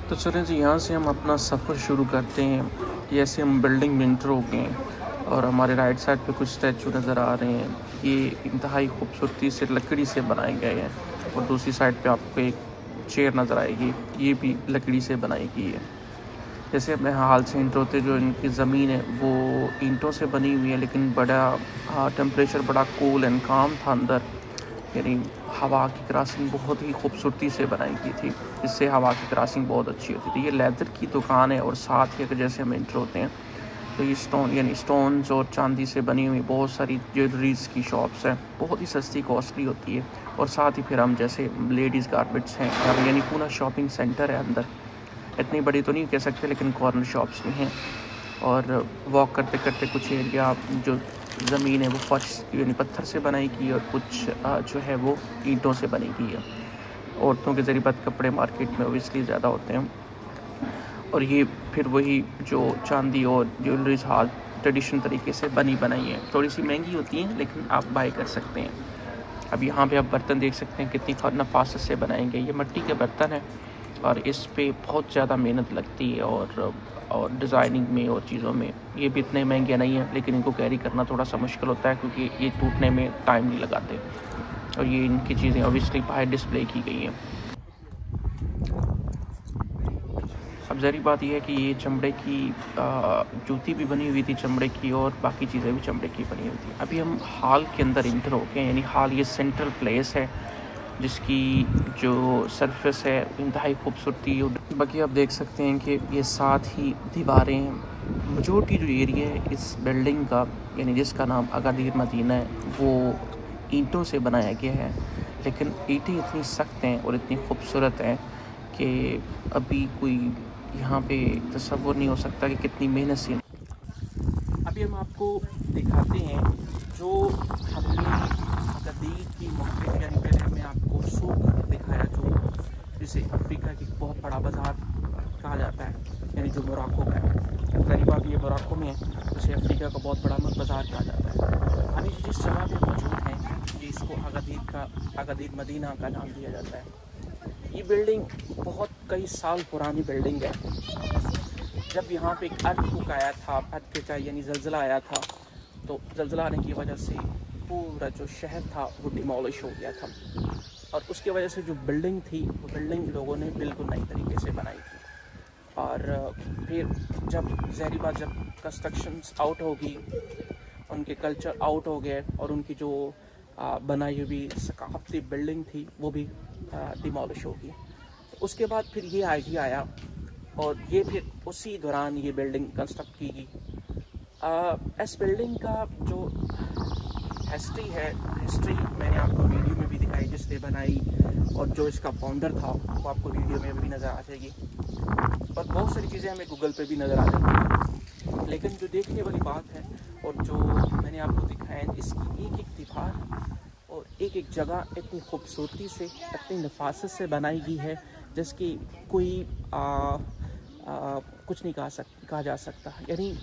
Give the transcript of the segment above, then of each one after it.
तो चलें जी, यहाँ से हम अपना सफ़र शुरू करते हैं। जैसे हम बिल्डिंग में इंटर हो गए हैं और हमारे राइट साइड पे कुछ स्टैचू नज़र आ रहे हैं। ये इंतहाई खूबसूरती से लकड़ी से बनाए गए हैं और दूसरी साइड पे आपको एक चेयर नज़र आएगी, ये भी लकड़ी से बनाई गई है। जैसे अपने हाल से इंटर होते, जो इनकी ज़मीन है वो ईंटों से बनी हुई है, लेकिन बड़ा टेम्परेचर बड़ा कूल एंड काम था अंदर, यानी हवा की क्रॉसिंग बहुत ही खूबसूरती से बनाई गई थी, इससे हवा की क्रॉसिंग बहुत अच्छी होती थी। ये लेदर की दुकान है और साथ ही अगर जैसे हम इंटर होते हैं तो ये स्टोन्स और चांदी से बनी हुई बहुत सारी ज्वेलरीज़ की शॉप्स हैं, बहुत ही सस्ती कॉस्टली होती है। और साथ ही फिर हम जैसे लेडीज़ गारमेंट्स हैं, यानी पूरा शॉपिंग सेंटर है अंदर। इतनी बड़ी तो नहीं कह सकते, लेकिन कॉर्नर शॉप्स भी हैं। और वॉक करते करते कुछ एरिया जो ज़मीन है वो फर्श यानी पत्थर से बनाई गई और कुछ जो है वो ईंटों से बनी गई है। औरतों के ज़रिए कपड़े मार्केट में ओबियसली ज़्यादा होते हैं। और ये फिर वही जो चांदी और ज्वेलरीज हाल ट्रेडिशनल तरीके से बनी बनाई है, थोड़ी सी महंगी होती हैं लेकिन आप बाय कर सकते हैं। अब यहाँ पे आप बर्तन देख सकते हैं कितनी नफासत से बनाएंगे। ये मिट्टी के बर्तन है और इस पे बहुत ज़्यादा मेहनत लगती है और डिज़ाइनिंग में और चीज़ों में। ये भी इतने महंगे नहीं हैं, लेकिन इनको कैरी करना थोड़ा सा मुश्किल होता है क्योंकि ये टूटने में टाइम नहीं लगाते। और ये इनकी चीज़ें ऑब्वियसली बाहर डिस्प्ले की गई हैं। अब ज़री बात यह है कि ये चमड़े की जूती भी बनी हुई थी चमड़े की, और बाकी चीज़ें भी चमड़े की बनी हुई थी। अभी हम हॉल के अंदर इंटर हो गए, यानी हॉल ये सेंट्रल प्लेस है जिसकी जो सरफेस है इंतहाई खूबसूरती। बाकी आप देख सकते हैं कि ये साथ ही दीवारें हैं। मेजॉरिटी जो एरिया है इस बिल्डिंग का, यानी जिसका नाम अगादीर मदीना है, वो ईंटों से बनाया गया है। लेकिन ईंटें इतनी सख्त हैं और इतनी खूबसूरत हैं कि अभी कोई यहाँ पे तसव्वुर नहीं हो सकता कि कितनी मेहनत से। अभी हम आपको दिखाते हैं जो हमने अगादीर की मुख्तलिफ, यानी पहले हमने आपको सूक दिखाया जो जिसे अफ्रीका की बहुत बड़ा बाज़ार कहा जाता है, यानी जो मोरक्को का है। गरीब आप ये मोरक्को में है, उसे अफ्रीका का बहुत बड़ा बाज़ार कहा जाता है। अभी जिस जगह पे मौजूद हैं ये इसको अगादीर मदीना का नाम दिया जाता है। ये बिल्डिंग बहुत कई साल पुरानी बिल्डिंग है। जब यहाँ पे एक अर्थक्वेक आया था, अर्थक्वेक यानी ज़लज़ला आया था, तो ज़लज़ला आने की वजह से पूरा जो शहर था वो डिमोलिश हो गया था। और उसकी वजह से जो बिल्डिंग थी वो बिल्डिंग लोगों ने बिल्कुल नई तरीके से बनाई थी। और फिर जब कंस्ट्रक्शंस आउट होगी, उनके कल्चर आउट हो गए और उनकी जो बनाई हुई सकाफती बिल्डिंग थी वो भी डिमोलिश होगी। तो उसके बाद फिर ये आइडिया आया और ये फिर उसी दौरान ये बिल्डिंग कंस्ट्रक्ट की गई। इस बिल्डिंग का जो हिस्ट्री मैंने आपको वीडियो में भी दिखाई जिसने बनाई, और जो इसका फाउंडर था वो आपको वीडियो में भी नज़र आ जाएगी। और बहुत सारी चीज़ें हमें गूगल पे भी नज़र आ जाती, लेकिन जो देखने वाली बात है और जो मैंने आपको दिखाया, इसकी एक एक दीवार और एक एक जगह इतनी खूबसूरती से, इतनी नफासत से बनाई गई है जिसकी कोई कुछ नहीं कहा जा सकता। यानी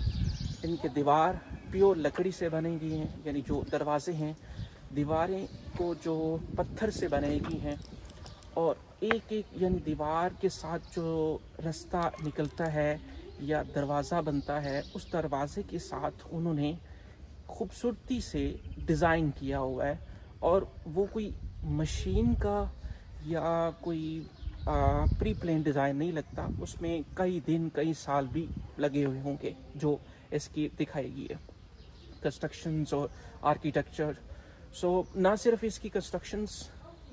इनके दीवार प्योर लकड़ी से बनी गई हैं, यानी जो दरवाजे हैं दीवारें को जो पत्थर से बनाई गई हैं, और एक एक यानी दीवार के साथ जो रास्ता निकलता है या दरवाज़ा बनता है, उस दरवाजे के साथ उन्होंने खूबसूरती से डिज़ाइन किया हुआ है। और वो कोई मशीन का या कोई प्री प्लान डिज़ाइन नहीं लगता, उसमें कई दिन कई साल भी लगे हुए होंगे जो इसकी दिखाई गई है कंस्ट्रक्शंस और आर्किटेक्चर। सो ना सिर्फ इसकी कंस्ट्रक्शंस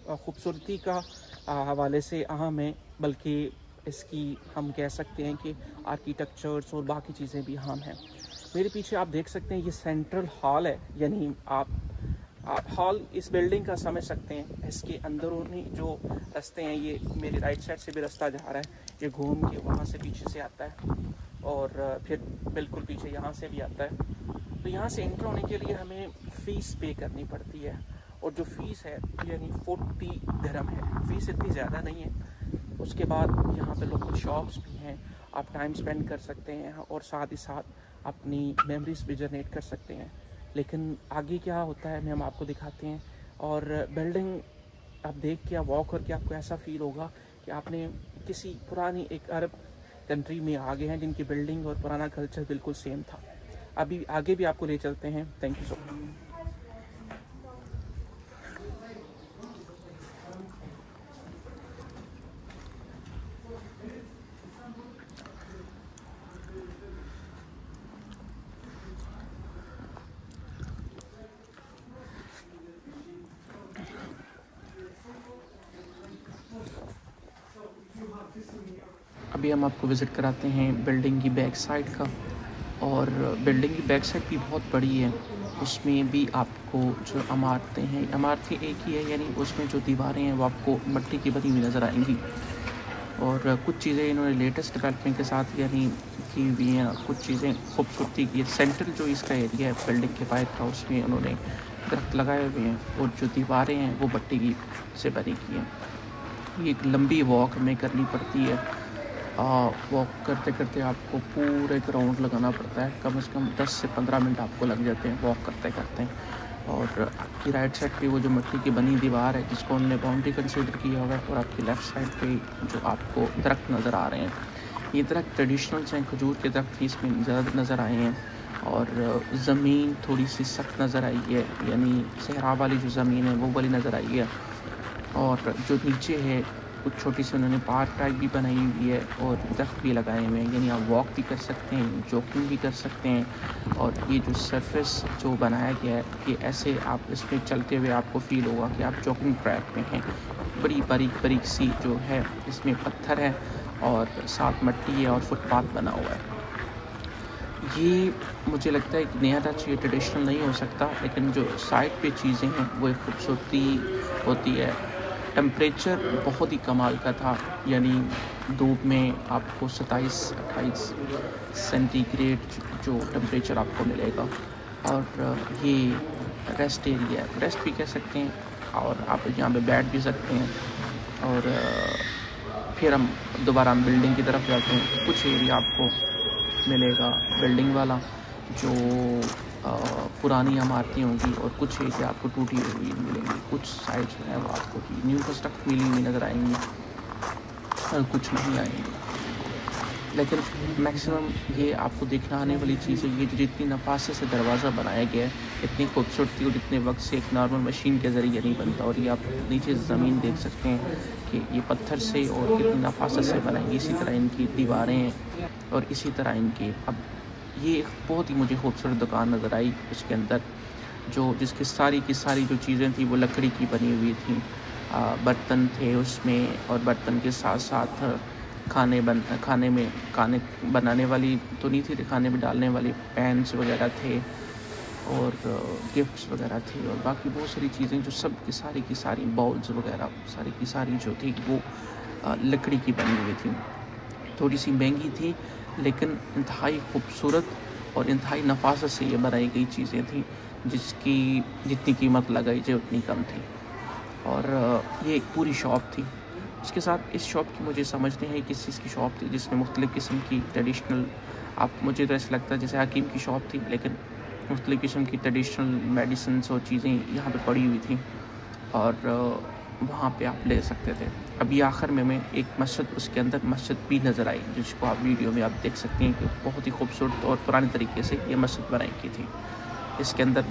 खूबसूरती का हवाले से अहम है, बल्कि इसकी हम कह सकते हैं कि आर्किटेक्चर्स और बाकी चीज़ें भी अहम हैं। मेरे पीछे आप देख सकते हैं ये सेंट्रल हॉल है, यानी आप हॉल इस बिल्डिंग का समझ सकते हैं। इसके अंदरूनी जो रास्ते हैं, ये मेरे राइट साइड से भी रास्ता जा रहा है, ये घूम के वहाँ से पीछे से आता है और फिर बिल्कुल पीछे यहाँ से भी आता है। तो यहाँ से एंटर होने के लिए हमें फ़ीस पे करनी पड़ती है, और जो फ़ीस है यानी 40 दिरहम है। फ़ीस इतनी ज़्यादा नहीं है। उसके बाद यहाँ पे लोकल शॉप्स भी हैं, आप टाइम स्पेंड कर सकते हैं और साथ ही साथ अपनी मेमोरीज भी जनरेट कर सकते हैं। लेकिन आगे क्या होता है हम आपको दिखाते हैं। और बिल्डिंग आप देख के, आप वॉक करके आपको ऐसा फील होगा कि आपने किसी पुरानी एक अरब कंट्री में आ गए हैं जिनकी बिल्डिंग और पुराना कल्चर बिल्कुल सेम था। अभी आगे भी आपको ले चलते हैं। Thank you so much. अभी हम आपको विज़िट कराते हैं बिल्डिंग की बैक साइड का, और बिल्डिंग की बैक साइड भी बहुत बड़ी है। उसमें भी आपको जो इमारतें एक ही है, यानी उसमें जो दीवारें हैं वो आपको मिट्टी की बनी हुई नज़र आएंगी। और कुछ चीज़ें इन्होंने लेटेस्ट डेवलपमेंट के साथ यानी की हुई हैं, कुछ चीज़ें खूबसूरती की। सेंटर जो इसका एरिया है बिल्डिंग के बाहर का, उसमें उन्होंने दरख्त लगाए हुए हैं, और जो दीवारें हैं वो मिट्टी की से बनी की हैं। ये एक लंबी वॉक हमें करनी पड़ती है। वॉक करते करते आपको पूरे ग्राउंड लगाना पड़ता है, कम से कम 10 से 15 मिनट आपको लग जाते हैं वॉक करते करते। और आपकी राइट साइड पे वो जो मिट्टी की बनी दीवार है जिसको उन्होंने बाउंड्री कंसीडर किया हुआ है, और आपकी लेफ़्ट साइड पे जो आपको दरख्त नज़र आ रहे हैं, ये दरख्त ट्रेडिशनल हैं, खजूर के दरख्त इसमें ज़्यादा नज़र आए हैं। और ज़मीन थोड़ी सी सख्त नज़र आई है, यानी सहरा वाली जो ज़मीन है वो वाली नज़र आई है। और जो नीचे है कुछ छोटी सी उन्होंने पार्क टाइप भी बनाई हुई है, और दरख्त भी लगाए हुए हैं, यानी आप वॉक भी कर सकते हैं, जॉगिंग भी कर सकते हैं। और ये जो सरफेस जो बनाया गया है, ये ऐसे आप इसमें चलते हुए आपको फील होगा कि आप जॉगिंग ट्रैक में हैं। बड़ी बारीक बारीक सी जो है इसमें पत्थर है, और साथ मिट्टी है, और फुटपाथ बना हुआ है। ये मुझे लगता है कि नया टच, ये ट्रेडिशनल नहीं हो सकता, लेकिन जो साइड पे चीज़ें हैं वो एक खूबसूरती होती है। टेम्परेचर बहुत ही कमाल का था, यानी धूप में आपको 27-28 सेंटीग्रेड जो टेम्परेचर आपको मिलेगा। और ये रेस्ट एरिया है, रेस्ट भी कह सकते हैं, और आप यहाँ पे बैठ भी सकते हैं। और फिर हम दोबारा बिल्डिंग की तरफ जाते हैं। कुछ एरिया आपको मिलेगा बिल्डिंग वाला जो पुरानी इमारतें होंगी, और कुछ एरिया आपको टूटी हुई मिलेंगी। कुछ साइड जो है वो आपको न्यू कंस्ट्रक्ट मिली हुई नज़र आएंगी, और कुछ नहीं आएंगी। लेकिन मैक्सिमम ये आपको देखना आने वाली चीज़ है, ये जो जितनी नफासत से दरवाज़ा बनाया गया है, इतनी खूबसूरती और इतने वक्त से एक नॉर्मल मशीन के ज़रिए नहीं बनता। और ये आप नीचे ज़मीन देख सकते हैं कि ये पत्थर से और कितनी नफासत से बनाई। इसी तरह इनकी दीवारें हैं, और इसी तरह इनकी अब ये एक बहुत ही मुझे खूबसूरत दुकान नज़र आई। उसके अंदर जिसकी सारी की सारी जो चीज़ें थी वो लकड़ी की बनी हुई थी। बर्तन थे उसमें, और बर्तन के साथ साथ खाने बनाने वाली तो नहीं थी, खाने में डालने वाली पैन्स वगैरह थे, और गिफ्ट्स वगैरह थे, और बाकी बहुत सारी चीज़ें जो सब की सारी बाउल्स वगैरह सारी की सारी जो थी वो लकड़ी की बनी हुई थी। थोड़ी सी महंगी थी, लेकिन इंतहाई खूबसूरत और इंतहाई नफासत से ये बनाई गई चीज़ें थी, जिसकी जितनी कीमत लगाई जाए उतनी कम थी। और ये एक पूरी शॉप थी। इसके साथ इस शॉप की मुझे समझ नहीं है किस चीज़ की शॉप थी, जिसमें मुख्तलिफ़ किस्म की ट्रेडिशनल, मुझे तो ऐसा लगता है जैसे हकीम की शॉप थी, लेकिन मुख्तलिफ़ किस्म की ट्रेडिशनल मेडिसिन्स और चीज़ें यहाँ पे पड़ी हुई थी, और वहाँ पे आप ले सकते थे। अभी आखिर में एक मस्जिद, उसके अंदर मस्जिद भी नज़र आई, जिसको आप वीडियो में आप देख सकते हैं कि बहुत ही खूबसूरत और पुराने तरीके से ये मस्जिद बनाई की थी। इसके अंदर